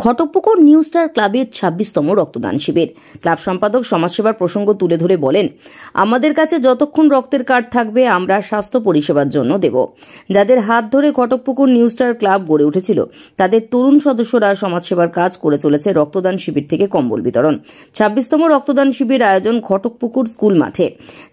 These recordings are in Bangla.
ঘটকপুকুর নিউ স্টার ক্লাবের 26তম রক্তদান শিবির। ক্লাব সম্পাদক সমাজসেবার প্রসঙ্গ তুলে ধরে বলেন, আমাদের কাছে যতক্ষণ রক্তের কার্ড থাকবে আমরা স্বাস্থ্য পরিষেবার জন্য দেব। যাদের হাত ধরে ঘটকপুকুর নিউ স্টার ক্লাব গড়ে উঠেছিল তাদের তরুণ সদস্যরা সমাজসেবার কাজ করে চলেছে রক্তদান শিবির থেকে কম্বল বিতরণ। 26তম রক্তদান শিবির আয়োজন ঘটকপুকুর স্কুল মাঠে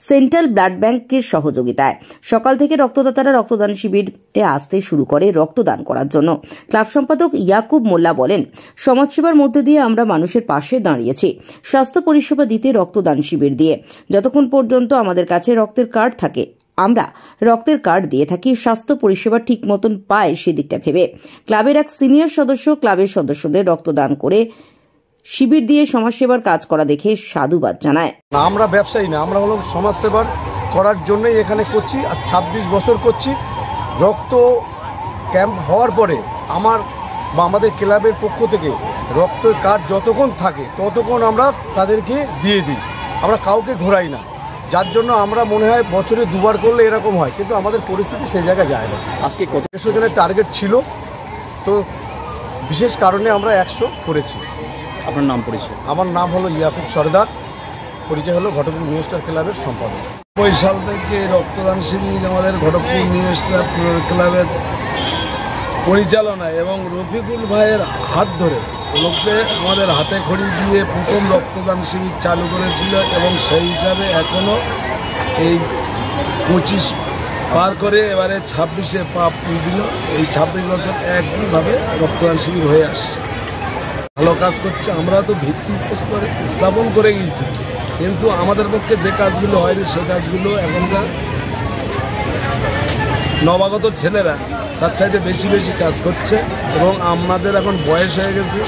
সেন্ট্রাল ব্লাড ব্যাংকের সহযোগিতায়। সকাল থেকে রক্তদাতারা রক্তদান শিবিরে আসতে শুরু করে রক্তদান করার জন্য। ক্লাব সম্পাদক ইয়াকুব মোল্লা বলেন, সমাজসেবার মধ্যে দিয়ে আমরা মানুষের পাশে দাঁড়িয়েছি স্বাস্থ্য পরিষেবা দিতে রক্তদান শিবির দিয়ে। যতক্ষণ পর্যন্ত আমাদের কাছে রক্তের কার্ড থাকে আমরা রক্তের কার্ড দিয়ে থাকি, স্বাস্থ্য পরিষেবা ঠিক মতন পায় সেদিকটা ভেবে। ক্লাবের এক সিনিয়র সদস্য ক্লাবের সদস্যদের রক্তদান করে শিবির দিয়ে সমাজসেবার কাজ করা দেখে সাধুবাদ জানায়। আমরা ব্যবসায়ী না, আমরা হলো সমাজসেবার করার জন্যই এখানে করছি। আর 26 বছর করছি। রক্ত ক্যাম্প হওয়ার পরে আমাদের ক্লাবের পক্ষ থেকে রক্তের কার্ড যতক্ষণ থাকে ততক্ষণ আমরা তাদেরকে দিয়ে দিই। আমরা কাউকে ঘোরাই না, যার জন্য আমরা মনে হয় বছরে দুবার করলে এরকম হয়, কিন্তু আমাদের পরিস্থিতি সেই জায়গায় যায় না। আজকে 150 জনের টার্গেট ছিল, তো বিশেষ কারণে আমরা 100 করেছি। আপনার নাম পরিচয়? আমার নাম হলো ইয়াকুব সর্দার, পরিচয় হলো ঘটকপুর নিউ স্টার ক্লাবের সম্পাদক। 90 সাল থেকে রক্তদান শিবির আমাদের ঘটকপুর নিউ স্টার ক্লাবের পরিচালনায় এবং রফিকুল ভাইয়ের হাত ধরে লোককে আমাদের হাতে খড়ি দিয়ে প্রথম রক্তদান শিবির চালু করেছিল এবং সেই হিসাবে এখনও এই 25 পার করে এবারে 26-এ পা দিল। এই 26 বছর একইভাবে রক্তদান শিবির হয়ে আসছে, ভালো কাজ করছে। আমরা তো ভিত্তিপ্রস্তর স্থাপন করে গিয়েছি, কিন্তু আমাদের পক্ষে যে কাজগুলো হয়নি সে কাজগুলো এখনকার নবাগত ছেলেরা তার চাইতে বেশি কাজ করছে এবং আমাদের এখন বয়স হয়ে গেছে।